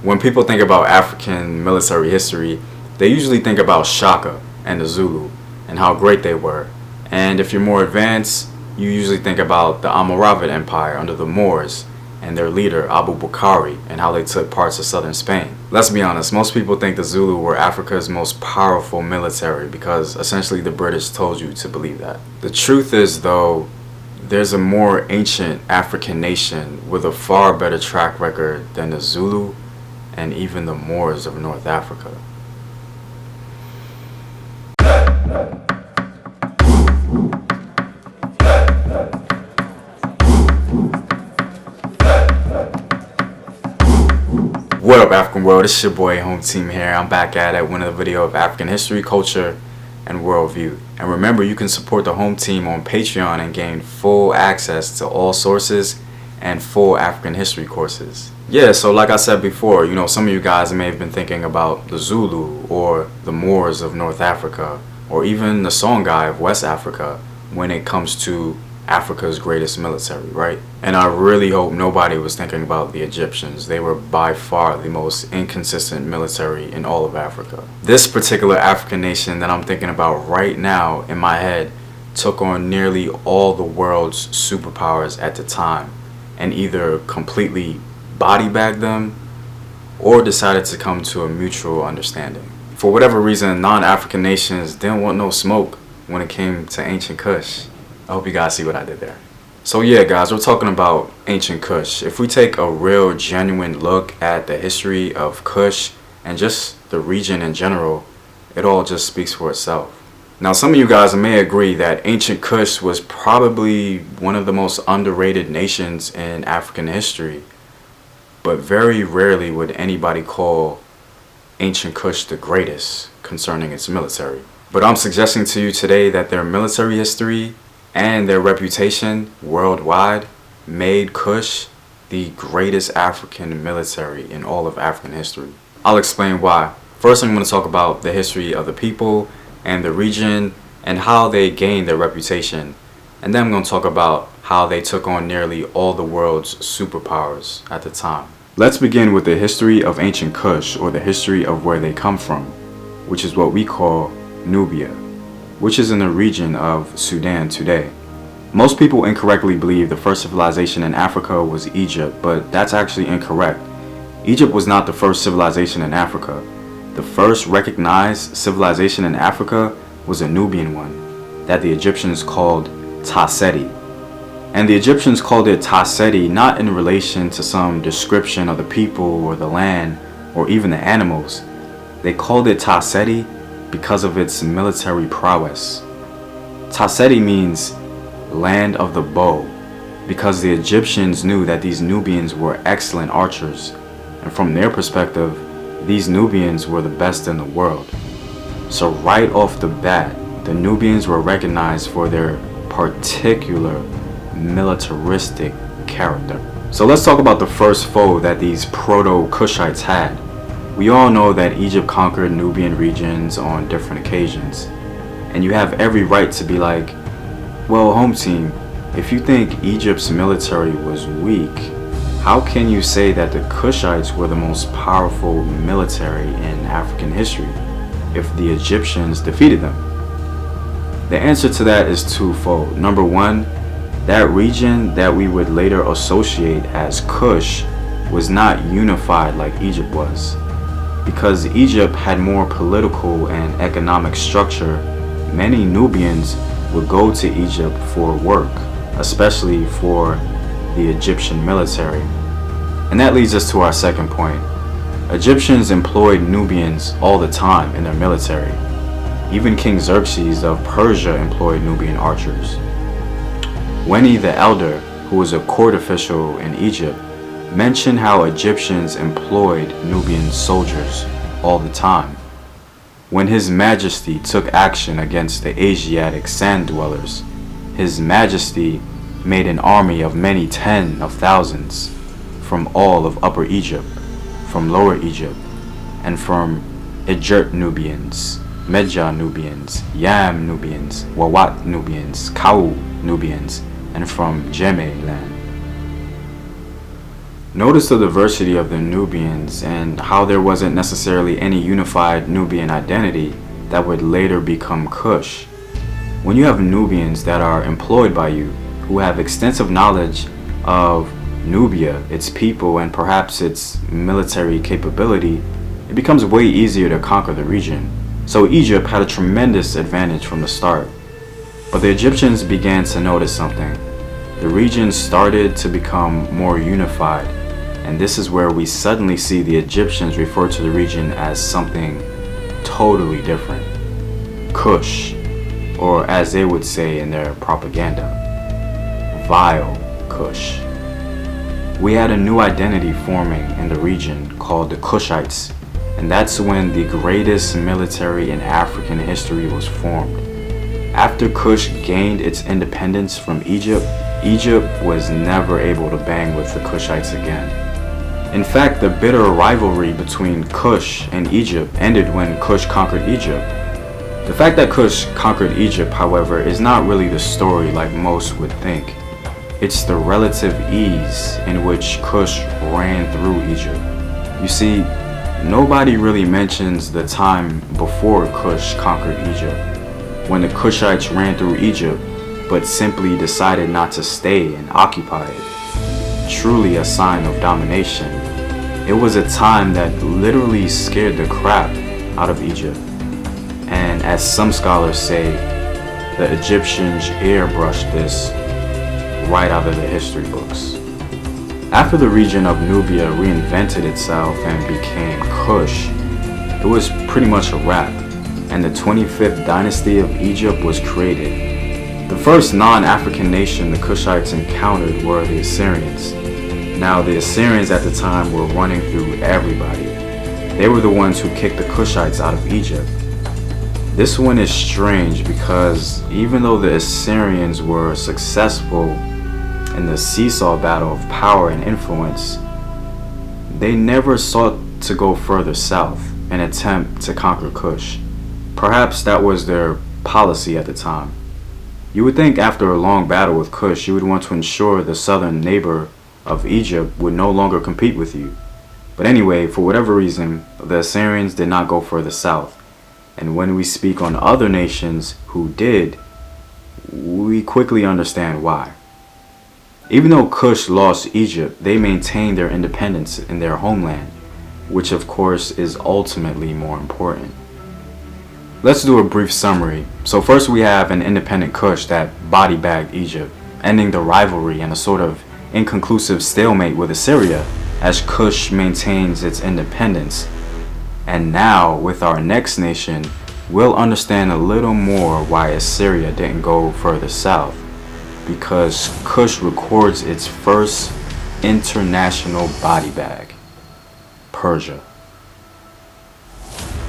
When people think about African military history, they usually think about Shaka and the Zulu and how great they were. And if you're more advanced, you usually think about the Almoravid Empire under the Moors and their leader Abu Bakari and how they took parts of southern Spain. Let's be honest, most people think the Zulu were Africa's most powerful military because essentially the British told you to believe that. The truth is, though, there's a more ancient African nation with a far better track record than the Zulu and even the Moors of North Africa. What up, African world? It's your boy Home Team here. I'm back at it with another video of African history, culture, and worldview. And remember, you can support the Home Team on Patreon and gain full access to all sources and full African history courses. Yeah, so like I said before, some of you guys may have been thinking about the Zulu or the Moors of North Africa or even the Songhai of West Africa when it comes to Africa's greatest military, right? And I really hope nobody was thinking about the Egyptians. They were by far the most inconsistent military in all of Africa. This particular African nation that I'm thinking about right now in my head took on nearly all the world's superpowers at the time and either completely body bagged them or decided to come to a mutual understanding. For whatever reason, non-African nations didn't want no smoke when it came to ancient Kush. I hope you guys see what I did there. So yeah, guys, we're talking about ancient Kush. If we take a real genuine look at the history of Kush and just the region in general, it all just speaks for itself. Now, some of you guys may agree that ancient Kush was probably one of the most underrated nations in African history, but very rarely would anybody call ancient Kush the greatest concerning its military. But I'm suggesting to you today that their military history and their reputation worldwide made Kush the greatest African military in all of African history. I'll explain why. First, I'm going to talk about the history of the people and the region and how they gained their reputation. And then I'm going to talk about how they took on nearly all the world's superpowers at the time. Let's begin with the history of ancient Kush, or the history of where they come from, which is what we call Nubia, which is in the region of Sudan today. Most people incorrectly believe the first civilization in Africa was Egypt, but that's actually incorrect. Egypt was not the first civilization in Africa. The first recognized civilization in Africa was a Nubian one that the Egyptians called Tasseti. And the Egyptians called it Tasseti not in relation to some description of the people or the land or even the animals. They called it Tasseti because of its military prowess. Tasseti means land of the bow because the Egyptians knew that these Nubians were excellent archers, and from their perspective, these Nubians were the best in the world. So right off the bat, the Nubians were recognized for their particular militaristic character. So let's talk about the first foe that these proto-Kushites had. We all know that Egypt conquered Nubian regions on different occasions, and you have every right to be like, well, Home Team, if you think Egypt's military was weak, how can you say that the Kushites were the most powerful military in African history if the Egyptians defeated them? The answer to that is twofold. Number one, that region that we would later associate as Kush was not unified like Egypt was. Because Egypt had more political and economic structure, many Nubians would go to Egypt for work, especially for the Egyptian military. And that leads us to our second point. Egyptians employed Nubians all the time in their military. Even King Xerxes of Persia employed Nubian archers. Weni the Elder, who was a court official in Egypt, mentioned how Egyptians employed Nubian soldiers all the time. When His Majesty took action against the Asiatic sand dwellers, His Majesty made an army of many tens of thousands from all of Upper Egypt, from Lower Egypt, and from Ejert Nubians, Medja Nubians, Yam Nubians, Wawat Nubians, Kau Nubians, and from Jeme land. Notice the diversity of the Nubians and how there wasn't necessarily any unified Nubian identity that would later become Kush. When you have Nubians that are employed by you, who have extensive knowledge of Nubia, its people, and perhaps its military capability, it becomes way easier to conquer the region. So Egypt had a tremendous advantage from the start. But the Egyptians began to notice something. The region started to become more unified, and this is where we suddenly see the Egyptians refer to the region as something totally different. Kush, or as they would say in their propaganda, vile Kush. We had a new identity forming in the region called the Kushites, and that's when the greatest military in African history was formed. After Kush gained its independence from Egypt, Egypt was never able to bang with the Kushites again. In fact, the bitter rivalry between Kush and Egypt ended when Kush conquered Egypt. The fact that Kush conquered Egypt, however, is not really the story like most would think. It's the relative ease in which Kush ran through Egypt. You see, nobody really mentions the time before Kush conquered Egypt, when the Kushites ran through Egypt but simply decided not to stay and occupy it. Truly a sign of domination. It was a time that literally scared the crap out of Egypt. And as some scholars say, the Egyptians airbrushed this right out of the history books. After the region of Nubia reinvented itself and became Kush, it was pretty much a wrap, and the 25th dynasty of Egypt was created. The first non-African nation the Kushites encountered were the Assyrians. Now, the Assyrians at the time were running through everybody. They were the ones who kicked the Kushites out of Egypt. This one is strange because even though the Assyrians were successful in the seesaw battle of power and influence, they never sought to go further south and attempt to conquer Kush. Perhaps that was their policy at the time. You would think after a long battle with Kush, you would want to ensure the southern neighbor of Egypt would no longer compete with you. But anyway, for whatever reason, the Assyrians did not go further south. And when we speak on other nations who did, we quickly understand why. Even though Kush lost Egypt, they maintained their independence in their homeland, which of course is ultimately more important. Let's do a brief summary. So first we have an independent Kush that body-bagged Egypt, ending the rivalry and a sort of inconclusive stalemate with Assyria as Kush maintains its independence. And now, with our next nation, we'll understand a little more why Assyria didn't go further south. Because Kush records its first international body bag, Persia.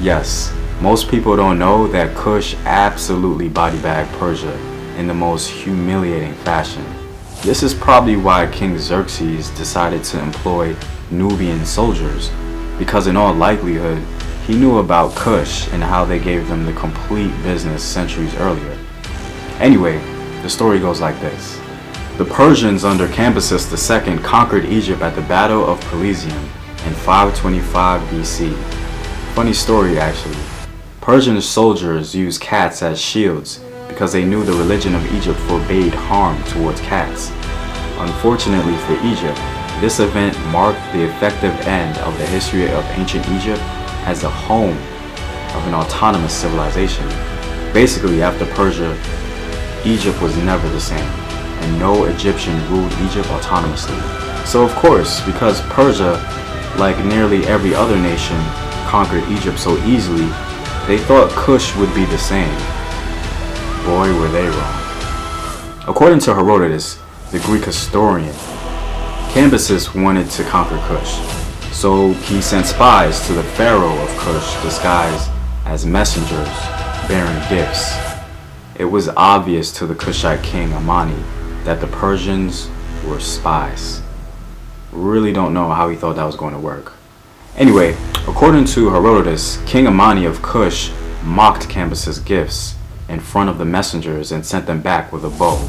Yes, most people don't know that Kush absolutely body bagged Persia in the most humiliating fashion. This is probably why King Xerxes decided to employ Nubian soldiers, because in all likelihood, he knew about Kush and how they gave them the complete business centuries earlier. Anyway, the story goes like this. The Persians under Cambyses II conquered Egypt at the Battle of Pelusium in 525 BC. Funny story actually. Persian soldiers used cats as shields because they knew the religion of Egypt forbade harm towards cats. Unfortunately for Egypt, this event marked the effective end of the history of ancient Egypt as the home of an autonomous civilization. Basically, after Persia, Egypt was never the same, and no Egyptian ruled Egypt autonomously. So of course, because Persia, like nearly every other nation, conquered Egypt so easily, they thought Kush would be the same. Boy, were they wrong. According to Herodotus, the Greek historian, Cambyses wanted to conquer Kush, so he sent spies to the pharaoh of Kush disguised as messengers bearing gifts. It was obvious to the Kushite king Amani that the Persians were spies. Really don't know how he thought that was going to work. Anyway, according to Herodotus, King Amani of Kush mocked Cambyses' gifts in front of the messengers and sent them back with a bow.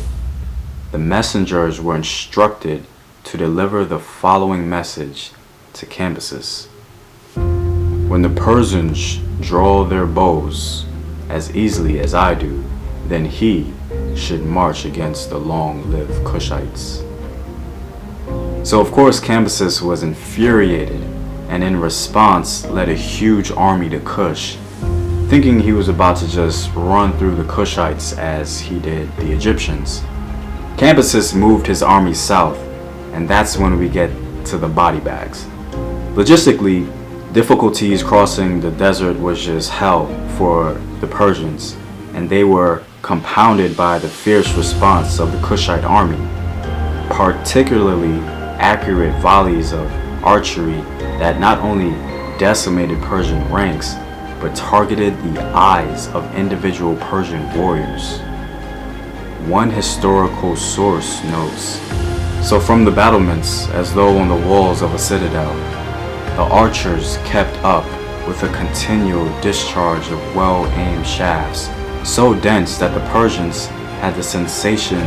The messengers were instructed to deliver the following message to Cambyses. When the Persians draw their bows as easily as I do, then he should march against the long-lived Kushites. So of course Cambyses was infuriated, and in response led a huge army to Kush, thinking he was about to just run through the Kushites as he did the Egyptians. Cambyses moved his army south, and that's when we get to the body bags. Logistically, difficulties crossing the desert was just hell for the Persians, and they were compounded by the fierce response of the Kushite army, particularly accurate volleys of archery that not only decimated Persian ranks, but targeted the eyes of individual Persian warriors. One historical source notes, so from the battlements, as though on the walls of a citadel, the archers kept up with a continual discharge of well-aimed shafts, so dense that the Persians had the sensation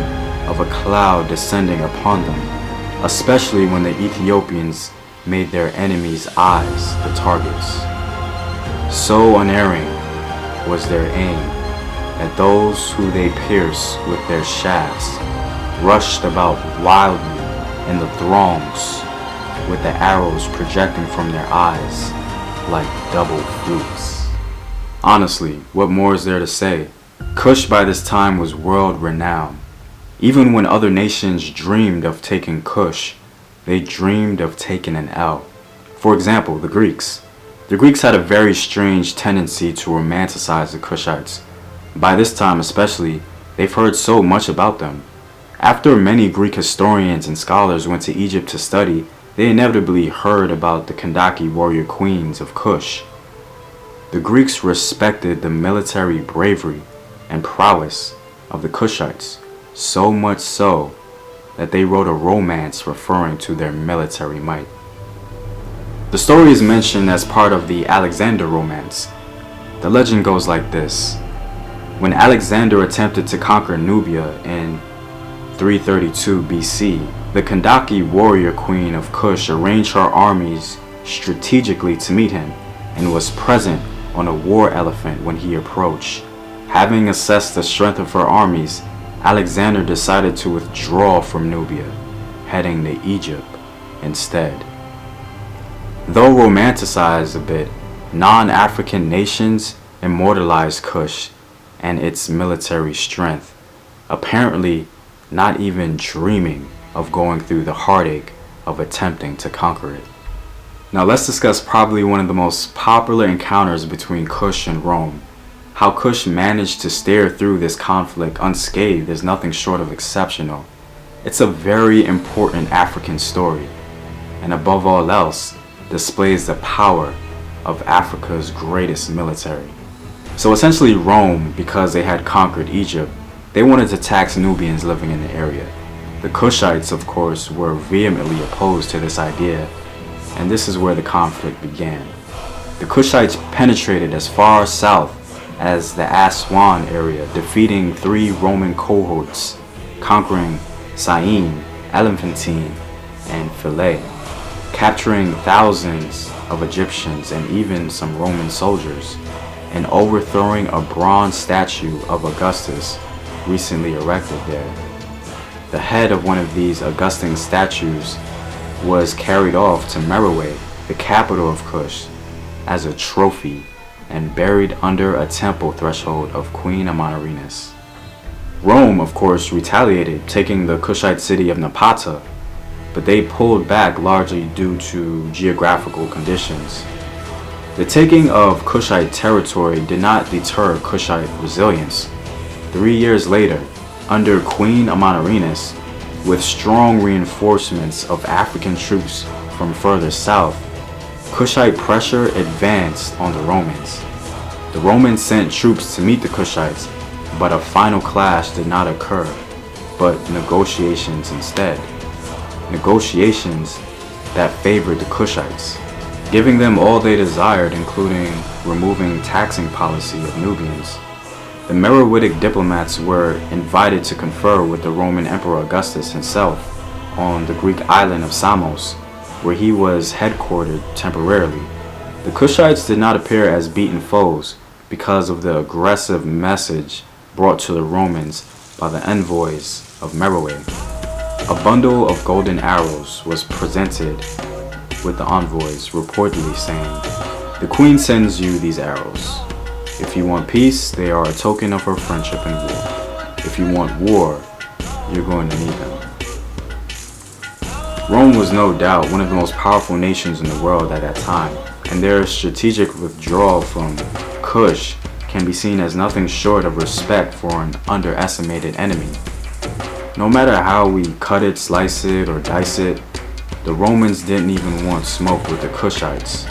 of a cloud descending upon them, especially when the Ethiopians made their enemies' eyes the targets. So unerring was their aim that those who they pierced with their shafts rushed about wildly in the throngs, with the arrows projecting from their eyes like double flutes. Honestly, what more is there to say? Kush by this time was world-renowned. Even when other nations dreamed of taking Kush, they dreamed of taking an L. For example, the Greeks. The Greeks had a very strange tendency to romanticize the Kushites. By this time especially, they've heard so much about them. After many Greek historians and scholars went to Egypt to study, they inevitably heard about the Kandaki warrior queens of Kush. The Greeks respected the military bravery and prowess of the Kushites, so much so that they wrote a romance referring to their military might. The story is mentioned as part of the Alexander romance. The legend goes like this. When Alexander attempted to conquer Nubia in 332 BC, the Kandaki warrior queen of Kush arranged her armies strategically to meet him and was present on a war elephant when he approached. Having assessed the strength of her armies, Alexander decided to withdraw from Nubia, heading to Egypt instead. Though romanticized a bit, non-African nations immortalized Kush and its military strength, apparently not even dreaming of going through the heartache of attempting to conquer it. Now let's discuss probably one of the most popular encounters between Kush and Rome. How Kush managed to steer through this conflict unscathed is nothing short of exceptional. It's a very important African story, and above all else, displays the power of Africa's greatest military. So essentially Rome, because they had conquered Egypt, they wanted to tax Nubians living in the area. The Kushites, of course, were vehemently opposed to this idea, and this is where the conflict began. The Kushites penetrated as far south as the Aswan area, defeating 3 Roman cohorts, conquering Syene, Elephantine, and Philae, capturing thousands of Egyptians and even some Roman soldiers, and overthrowing a bronze statue of Augustus recently erected there. The head of one of these Augustan statues was carried off to Meroe, the capital of Kush, as a trophy and buried under a temple threshold of Queen Amanirenas. Rome, of course, retaliated, taking the Kushite city of Napata, but they pulled back largely due to geographical conditions. The taking of Kushite territory did not deter Kushite resilience. 3 years later, under Queen Amanirenas, with strong reinforcements of African troops from further south, Kushite pressure advanced on the Romans. The Romans sent troops to meet the Kushites, but a final clash did not occur, but negotiations instead. Negotiations that favored the Kushites, giving them all they desired, including removing taxing policy of Nubians. The Meroitic diplomats were invited to confer with the Roman Emperor Augustus himself, on the Greek island of Samos, where he was headquartered temporarily. The Kushites did not appear as beaten foes because of the aggressive message brought to the Romans by the envoys of Meroe. A bundle of golden arrows was presented with the envoys reportedly saying, "The queen sends you these arrows. If you want peace, they are a token of her friendship and war. If you want war, you're going to need them." Rome was no doubt one of the most powerful nations in the world at that time, and their strategic withdrawal from Kush can be seen as nothing short of respect for an underestimated enemy. No matter how we cut it, slice it, or dice it, the Romans didn't even want smoke with the Kushites.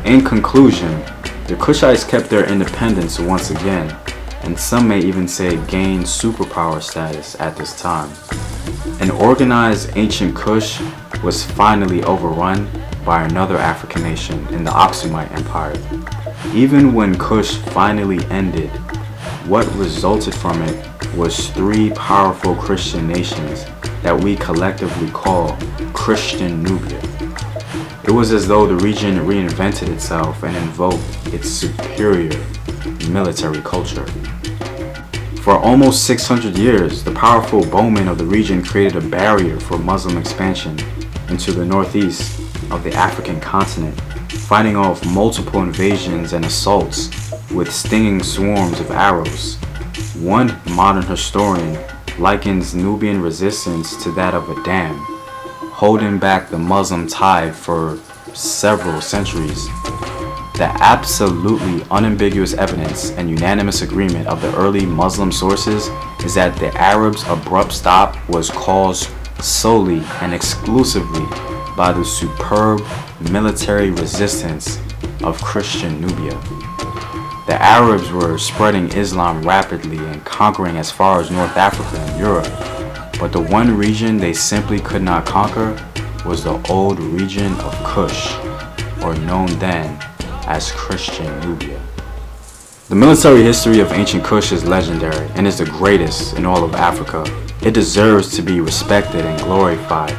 In conclusion, the Kushites kept their independence once again, and some may even say gained superpower status at this time. An organized ancient Kush was finally overrun by another African nation in the Aksumite Empire. Even when Kush finally ended, what resulted from it was three powerful Christian nations that we collectively call Christian Nubia. It was as though the region reinvented itself and invoked its superior military culture. For almost 600 years, the powerful bowmen of the region created a barrier for Muslim expansion into the northeast of the African continent, fighting off multiple invasions and assaults with stinging swarms of arrows. One modern historian likens Nubian resistance to that of a dam, holding back the Muslim tide for several centuries. The absolutely unambiguous evidence and unanimous agreement of the early Muslim sources is that the Arabs' abrupt stop was caused solely and exclusively by the superb military resistance of Christian Nubia. The Arabs were spreading Islam rapidly and conquering as far as North Africa and Europe, but the one region they simply could not conquer was the old region of Kush, or known then as Christian Nubia. The military history of ancient Kush is legendary and is the greatest in all of Africa. It deserves to be respected and glorified.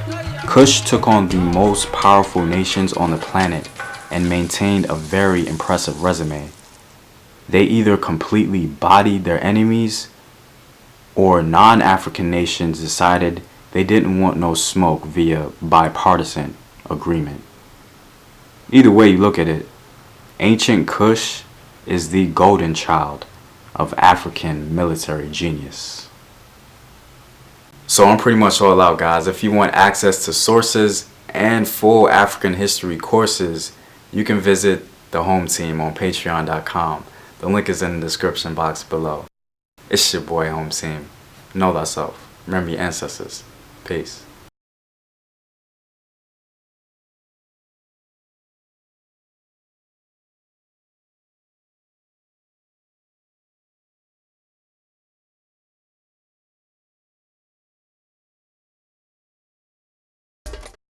Kush took on the most powerful nations on the planet and maintained a very impressive resume. They either completely bodied their enemies, or non-African nations decided they didn't want no smoke via bipartisan agreement. Either way you look at it, ancient Kush is the golden child of African military genius. So I'm pretty much all out, guys. If you want access to sources and full African history courses, you can visit the home team on patreon.com. The link is in the description box below. It's your boy, Home Team. Know thyself. Remember your ancestors. Peace.